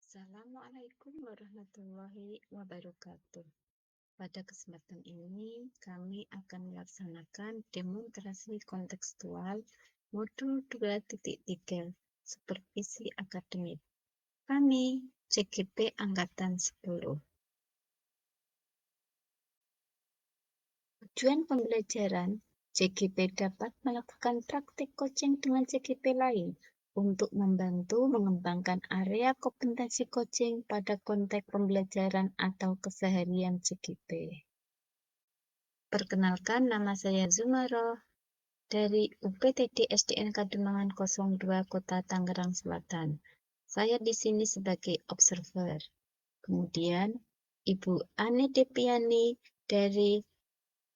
Assalamualaikum warahmatullahi wabarakatuh. Pada kesempatan ini, kami akan melaksanakan demonstrasi kontekstual modul 2.3 Supervisi Akademik. Kami CGP Angkatan 10. Tujuan pembelajaran, CGP dapat melakukan praktik coaching dengan CGP lain untuk membantu mengembangkan area kompetensi coaching pada konteks pembelajaran atau keseharian CGP. Perkenalkan, nama saya Zumaroh dari UPTD SDN Kademangan 02 Kota Tangerang Selatan. Saya di sini sebagai observer. Kemudian Ibu Ani Depiani dari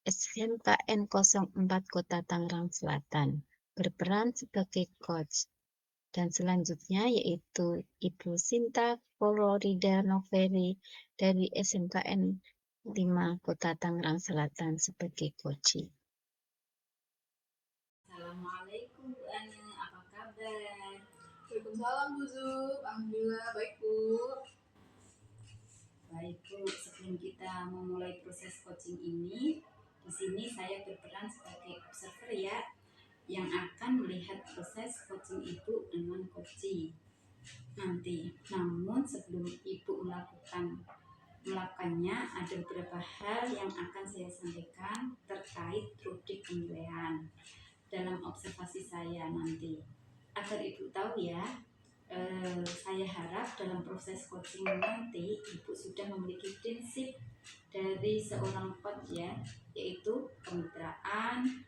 SMKN 04 Kota Tangerang Selatan berperan sebagai coach. Dan selanjutnya yaitu Ibu Sinta Florida Noveri dari SMKN 5 Kota Tangerang Selatan sebagai coach. Assalamualaikum Bu Ani, apa kabar? Waalaikumsalam Bu Zub, alhamdulillah baik Bu. Baik Bu, sebelum kita memulai proses coaching ini, di sini saya berperan sebagai observer ya, yang akan melihat proses coaching Ibu dengan coaching nanti. Namun sebelum Ibu melakukannya, ada beberapa hal yang akan saya sampaikan terkait rubrik penilaian dalam observasi saya nanti. Agar Ibu tahu ya, saya harap dalam proses coaching nanti Ibu sudah memiliki prinsip dari seorang coach ya, yaitu kemitraan,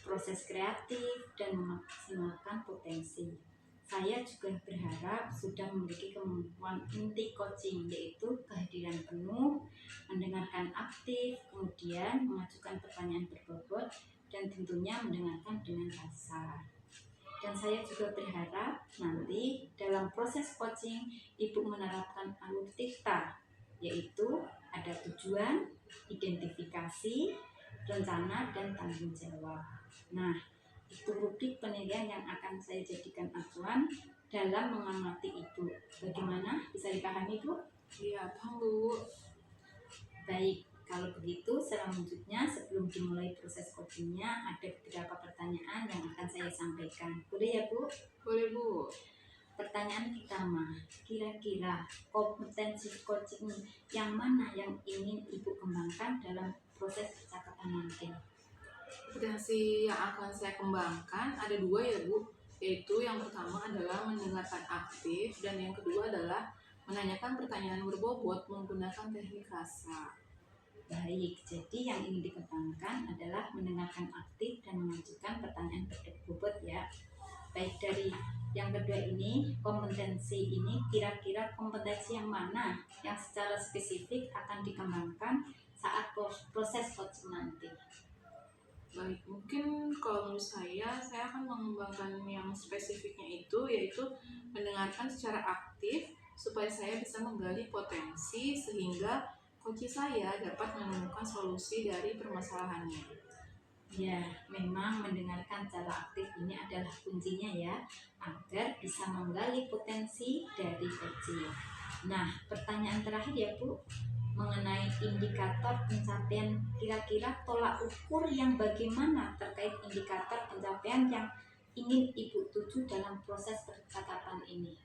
proses kreatif, dan memaksimalkan potensi. Saya juga berharap sudah memiliki kemampuan inti coaching, yaitu kehadiran penuh, mendengarkan aktif, kemudian mengajukan pertanyaan berbobot, dan tentunya mendengarkan dengan rasa. Dan saya juga berharap nanti dalam proses coaching Ibu menerapkan alur TIKTA, yaitu ada tujuan, identifikasi, rencana, dan tanggung jawab. Nah, itu rubrik penilaian yang akan saya jadikan acuan dalam mengamati Ibu. Bagaimana? Bisa dipahami Bu? Iya, paham Bu. Baik, kalau begitu selanjutnya sebelum dimulai proses coachingnya ada beberapa pertanyaan yang akan saya sampaikan. Boleh ya Bu? Boleh Bu. Pertanyaan pertama, kira-kira kompetensi coaching yang mana yang ingin Ibu kembangkan dalam proses percakapan nanti? Kompetensi yang akan saya kembangkan ada dua ya Bu, yaitu yang pertama adalah mendengarkan aktif dan yang kedua adalah menanyakan pertanyaan berbobot menggunakan teknik rasa. Baik, jadi yang ingin dikembangkan adalah mendengarkan aktif dan mengajukan pertanyaan berbobot ya. Baik, dari yang kedua ini, kompetensi ini kira-kira kompetensi yang mana yang secara spesifik akan dikembangkan saat proses coaching nanti? Baik, mungkin kalau menurut saya akan mengembangkan yang spesifiknya itu yaitu mendengarkan secara aktif supaya saya bisa menggali potensi sehingga coach saya dapat menemukan solusi dari permasalahannya. Ya, memang mendengarkan secara aktif ini adalah kuncinya ya, agar bisa menggali potensi dari coaching. Nah, pertanyaan terakhir ya Bu, mengenai indikator pencapaian, kira-kira tolak ukur yang bagaimana terkait indikator pencapaian yang ingin Ibu tuju dalam proses percakapan ini?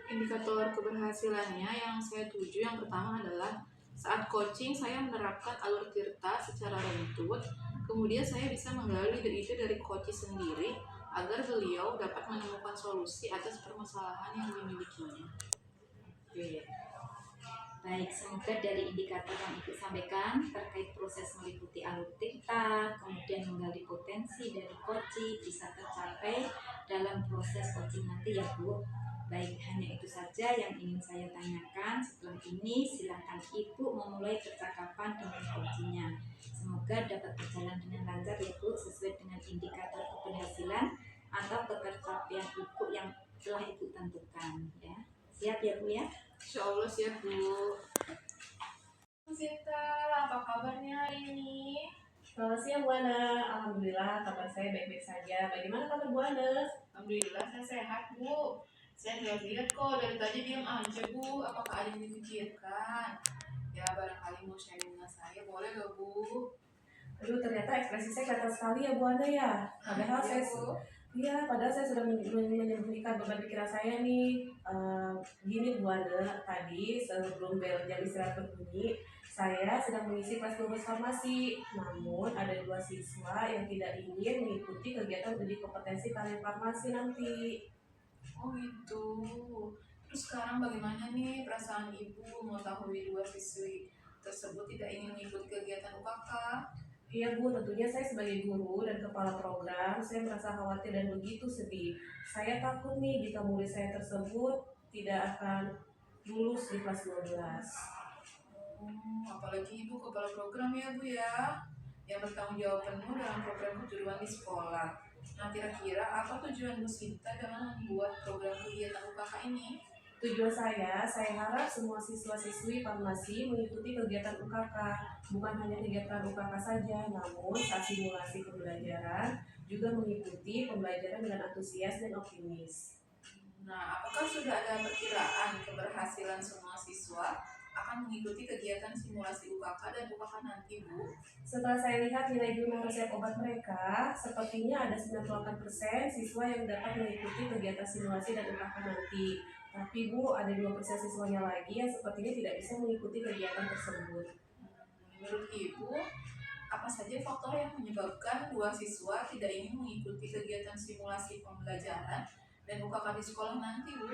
Indikator keberhasilannya yang saya tuju yang pertama adalah saat coaching saya menerapkan alur tirta secara runtut, kemudian saya bisa menggali ide dari coach sendiri agar beliau dapat menemukan solusi atas permasalahan yang dimilikinya. Oke. Baik, semoga dari indikator yang Ibu sampaikan terkait proses meliputi alur tirta, kemudian menggali potensi dari coaching bisa tercapai dalam proses coaching nanti ya Bu. Baik, hanya itu saja yang ingin saya tanyakan. Setelah ini silakan Ibu memulai percakapan dengan coachingnya. Semoga dapat berjalan dengan lancar ya Bu, sesuai dengan indikator keberhasilan atau ketercapaian Ibu yang telah Ibu tentukan ya. Siap ya Bu ya? Insya Allah siap Bu. Sinta, apa kabarnya hari ini? Selamat siang Bu Ana, alhamdulillah kabar saya baik-baik saja. Bagaimana kabar Bu Ana? Alhamdulillah saya sehat Bu. Saya lihat kok dari tadi diam aja Bu. Apakah ada yang dipikirkan? Ya barangkali mau sharing dengan saya, boleh gak Bu? Aduh, ternyata ekspresi saya kelihatan sekali ya Bu Ana ya. Padahal Iya, saya Bu. padahal saya sudah menyembunyikan beban pikiran saya nih. Gini Bu Ana, tadi sebelum bel jam istirahat berbunyi, saya sedang mengisi kelas 12 farmasi. Namun ada 2 siswa yang tidak ingin mengikuti kegiatan uji kompetensi kalian farmasi nanti. Oh gitu. Terus sekarang bagaimana nih perasaan Ibu mengetahui 2 siswi tersebut tidak ingin mengikuti kegiatan UKK? Iya Bu, tentunya saya sebagai guru dan kepala program, saya merasa khawatir dan begitu sedih. Saya takut nih jika murid saya tersebut tidak akan lulus di kelas 12. Apalagi Ibu kepala program ya Bu ya, yang bertanggung jawab penuh dalam program kejuruan di sekolah. Nah kira-kira apa tujuan Bu Sinta dengan membuat program kegiatan UKK ini? Tujuan saya harap semua siswa-siswi farmasi mengikuti kegiatan UKK, bukan hanya kegiatan UKK saja, namun saat simulasi pembelajaran juga mengikuti pembelajaran dengan antusias dan optimis. Nah, apakah sudah ada perkiraan keberhasilan semua siswa akan mengikuti kegiatan simulasi UKK dan UKK nanti, Bu? Setelah saya lihat nilai guna resep obat mereka, sepertinya ada 98% siswa yang dapat mengikuti kegiatan simulasi dan UKK nanti. Tapi Bu, ada 2% siswanya lagi yang sepertinya tidak bisa mengikuti kegiatan tersebut. Menurut Ibu, apa saja faktor yang menyebabkan 2 siswa tidak ingin mengikuti kegiatan simulasi pembelajaran dan UKK di sekolah nanti, Bu?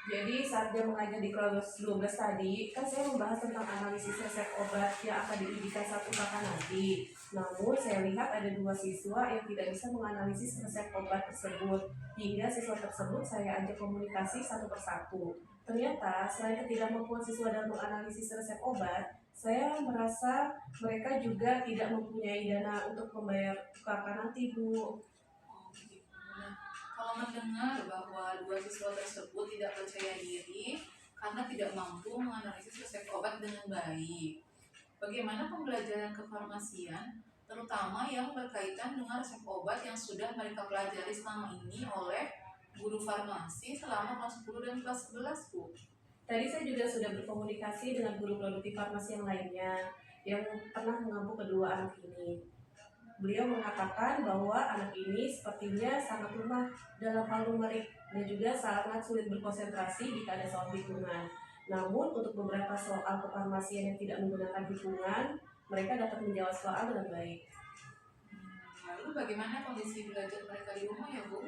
Jadi saat dia mengajar di kelas 12 tadi, kan saya membahas tentang analisis resep obat yang akan diujikan saat UKK nanti. Namun saya lihat ada 2 siswa yang tidak bisa menganalisis resep obat tersebut. Hingga siswa tersebut saya ajak komunikasi satu persatu. Ternyata selain ketidakmampuan siswa dalam menganalisis resep obat, saya merasa mereka juga tidak mempunyai dana untuk membayar UKK nanti, Bu. Oh, begitu. Nah, kalau mendengar bahwa 2 siswa tersebut tidak percaya diri karena tidak mampu menganalisis resep obat dengan baik, bagaimana pembelajaran kefarmasian, terutama yang berkaitan dengan resep obat yang sudah mereka pelajari selama ini oleh guru farmasi selama kelas 10 dan kelas 11, Bu? Tadi saya juga sudah berkomunikasi dengan guru produktif farmasi yang lainnya yang pernah mengampu kedua anak ini. Beliau mengatakan bahwa anak ini sepertinya sangat lemah dalam hal numerik dan juga sangat sulit berkonsentrasi jika ada soal hitungan. Namun untuk beberapa soal kefarmasian yang tidak menggunakan hitungan, mereka dapat menjawab soal dengan baik. Lalu bagaimana kondisi belajar mereka di rumah ya, Bu?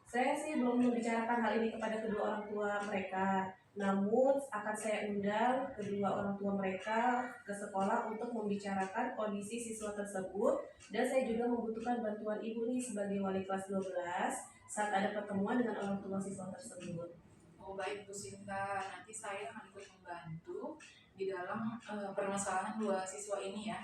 Saya sih belum membicarakan hal ini kepada kedua orang tua mereka. Namun akan saya undang kedua orang tua mereka ke sekolah untuk membicarakan kondisi siswa tersebut. Dan saya juga membutuhkan bantuan ibu nih sebagai wali kelas 12 saat ada pertemuan dengan orang tua siswa tersebut. Oh baik Bu Sinta, nanti saya akan ikut membantu di dalam permasalahan 2 siswa ini ya.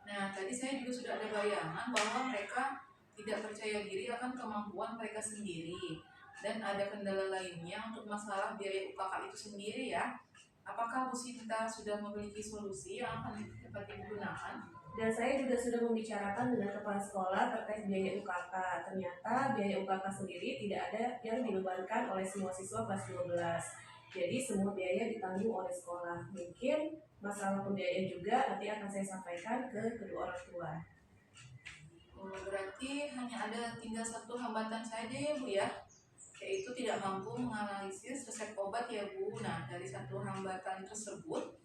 Nah tadi saya juga sudah ada bayangan bahwa mereka tidak percaya diri akan kemampuan mereka sendiri dan ada kendala lainnya untuk masalah biaya UKK itu sendiri ya. Apakah Bu Sinta sudah memiliki solusi yang akan dapat digunakan? Dan saya juga sudah membicarakan dengan kepala sekolah terkait biaya UKK. Ternyata biaya UKK sendiri tidak ada yang dibebankan oleh semua siswa kelas 12. Jadi semua biaya ditanggung oleh sekolah. Mungkin masalah pembiayaan juga nanti akan saya sampaikan ke kedua orang tua. Oh, berarti hanya ada tinggal satu hambatan saja ya Bu ya, yaitu tidak mampu menganalisis resep obat ya Bu. Nah dari satu hambatan tersebut,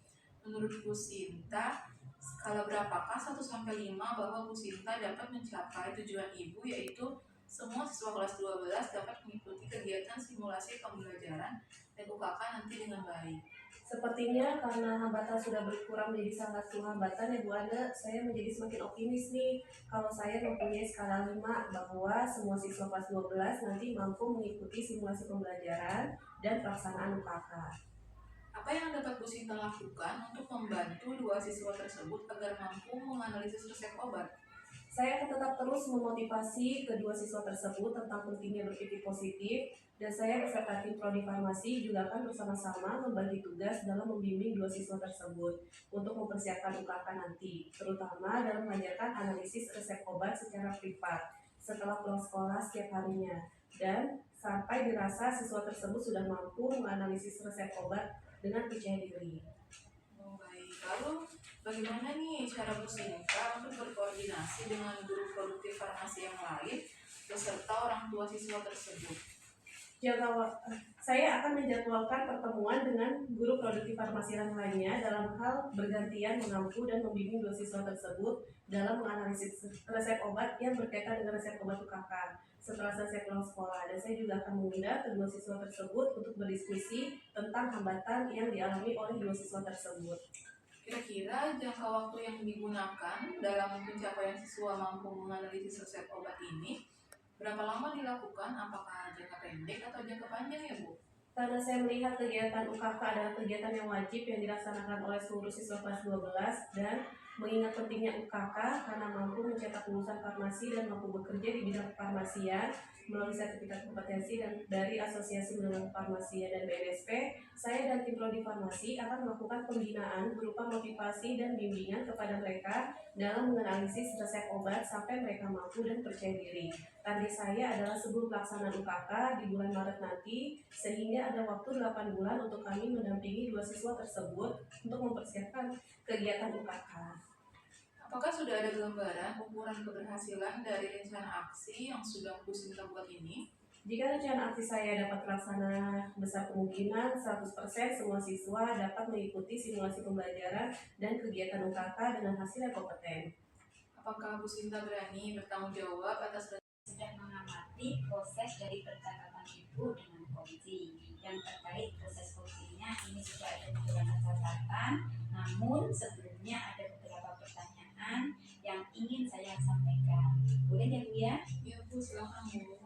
menurut Bu Sinta, skala berapakah 1-5 bahwa Bu Sinta dapat mencapai tujuan Ibu, yaitu semua siswa kelas 12 dapat mengikuti kegiatan simulasi pembelajaran dan UKK nanti dengan baik? Sepertinya karena hambatan sudah berkurang menjadi salah satu hambatan ya Bu Ana, saya menjadi semakin optimis nih kalau saya mempunyai skala 5 bahwa semua siswa kelas 12 nanti mampu mengikuti simulasi pembelajaran dan pelaksanaan UKK. Apa yang dapat Bu Sinta lakukan untuk membantu 2 siswa tersebut agar mampu menganalisis resep obat? Saya akan tetap terus memotivasi kedua siswa tersebut tentang pentingnya berpikir positif, dan saya beserta tim prodi farmasi juga akan bersama-sama membagi tugas dalam membimbing 2 siswa tersebut untuk mempersiapkan UKK nanti, terutama dalam mengajarkan analisis resep obat secara privat. setelah pulang sekolah setiap harinya, dan sampai dirasa siswa tersebut sudah mampu menganalisis resep obat dengan percaya diri. Oh, baik. Lalu bagaimana nih cara Bu Sinta untuk berkoordinasi dengan guru produktif farmasi yang lain beserta orang tua siswa tersebut? Saya akan menjadwalkan pertemuan dengan guru produktif farmasi yang lainnya dalam hal bergantian mengampu dan membimbing dua siswa tersebut dalam menganalisis resep obat yang berkaitan dengan resep obat UKK setelah selesai pulang sekolah. Dan saya juga akan mengundang kedua siswa tersebut untuk berdiskusi tentang hambatan yang dialami oleh dua siswa tersebut. Kira-kira jangka waktu yang digunakan dalam pencapaian siswa mampu menganalisis resep obat ini berapa lama dilakukan? Apakah jangka pendek atau jangka panjang ya Bu? Karena saya melihat kegiatan UKK adalah kegiatan yang wajib yang dilaksanakan oleh seluruh siswa kelas 12 dan mengingat pentingnya UKK karena mampu mencetak lulusan farmasi dan mampu bekerja di bidang farmasian melalui sertifikat kompetensi dan dari Asosiasi Menengah Farmasian dan BNSP, saya dan tim prodi farmasi akan melakukan pembinaan berupa motivasi dan bimbingan kepada mereka dalam menganalisis resep obat sampai mereka mampu dan percaya diri. Target saya adalah sebelum pelaksanaan UKK di bulan Maret nanti, sehingga ada waktu 8 bulan untuk kami mendampingi dua siswa tersebut untuk mempersiapkan kegiatan UKK. Apakah sudah ada gambaran ukuran keberhasilan dari rencana aksi yang sudah Bu Sinta buat ini? Jika rencana aksi saya dapat terlaksana, besar kemungkinan 100% semua siswa dapat mengikuti simulasi pembelajaran dan kegiatan UKK dengan hasil yang kompeten. Apakah Bu Sinta berani bertanggung jawab atas Sudah mengamati proses dari percakapan Ibu dengan Koji. Yang terkait proses Kojinya ini sudah ada beberapa catatan, namun sebelumnya ada beberapa pertanyaan yang ingin saya sampaikan. Boleh ya Bu ya? Ya Bu, silakan Bu.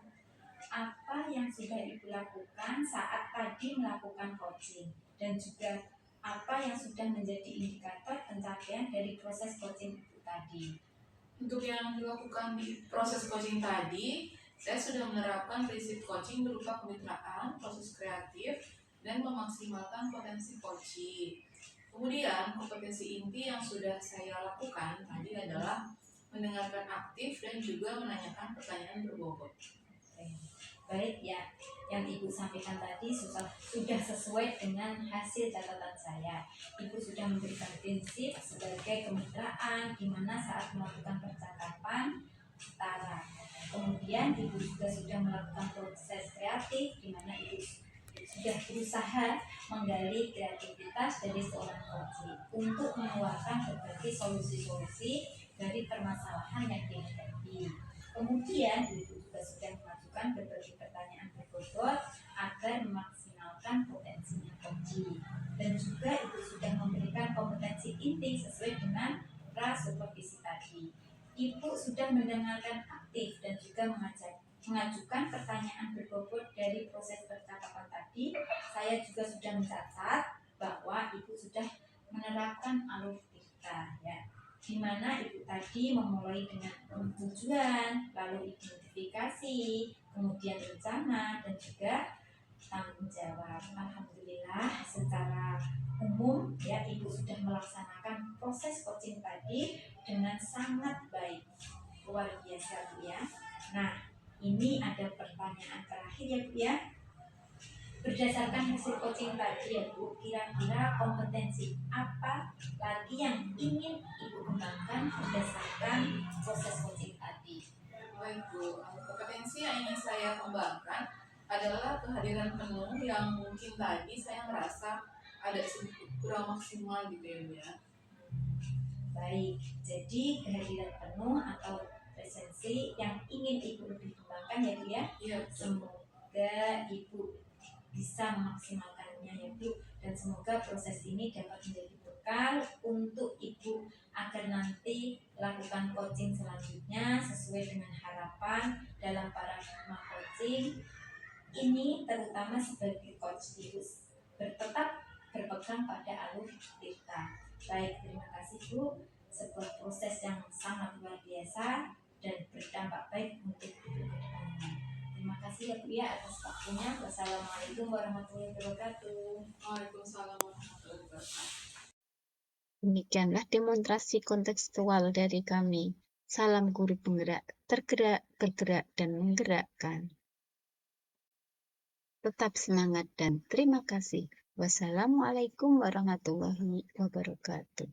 Apa yang sudah Ibu lakukan saat tadi melakukan coaching, dan juga apa yang sudah menjadi indikator pencapaian dari proses coaching itu tadi? Untuk yang dilakukan di proses coaching tadi, saya sudah menerapkan prinsip coaching berupa kemitraan, proses kreatif, dan memaksimalkan potensi coaching. Kemudian, kompetensi inti yang sudah saya lakukan tadi adalah mendengarkan aktif dan juga menanyakan pertanyaan berbobot. Baik ya, yang Ibu sampaikan tadi sudah sesuai dengan hasil catatan saya. Ibu sudah memberikan prinsip sebagai kemitraan di mana saat melakukan percakapan setara. Kemudian Ibu juga sudah melakukan proses kreatif di mana Ibu sudah berusaha menggali kreativitas dari seorang coach untuk mengeluarkan berbagai solusi-solusi dari permasalahan yang dihadapi. Kemudian Ibu juga sudah melakukan berbagai pertanyaan berbobot agar memaksimalkan potensinya coach, dan juga Ibu sudah memberikan kompetensi inti sesuai dengan pra-supervisi tadi. Ibu sudah mendengarkan aktif dan juga mengajukan pertanyaan berbobot dari proses percakapan tadi. Saya juga sudah mencatat bahwa Ibu sudah menerapkan alur tirta ya, di mana Ibu tadi memulai dengan tujuan, lalu identifikasi, kemudian rencana, dan juga tanggung jawab. Alhamdulillah secara umum ya Ibu sudah melaksanakan proses coaching tadi dengan sangat baik, luar biasa Bu ya. Nah, ini ada pertanyaan terakhir ya Bu ya. Berdasarkan hasil coaching tadi ya Bu, kira-kira kompetensi apa lagi yang ingin Ibu kembangkan berdasarkan proses coaching tadi? Baik Bu, kompetensi yang ingin saya kembangkan adalah kehadiran penuh yang mungkin tadi saya merasa ada sedikit kurang maksimal gitu ya Bu ya. Baik, jadi kehadiran penuh atau presensi yang ingin Ibu lebih kembangkan ya Bu ya. Iya, Semoga Ibu bisa memaksimalkannya ya Bu, dan semoga proses ini dapat menjadi bekal untuk Ibu agar nanti lakukan coaching selanjutnya sesuai dengan harapan dalam paradigma coaching ini, terutama sebagai coach Ibu tetap berpegang pada alur tirta. Baik, terima kasih Bu, sebuah proses yang sangat luar biasa dan berdampak baik untuk Ibu ke depannya. Terima kasih ya Bu ya atas waktunya. Wassalamualaikum warahmatullahi wabarakatuh. Waalaikumsalam warahmatullahi wabarakatuh. Demikianlah demonstrasi kontekstual dari kami. Salam guru penggerak, tergerak, bergerak, dan menggerakkan. Tetap semangat dan terima kasih. Wassalamualaikum warahmatullahi wabarakatuh.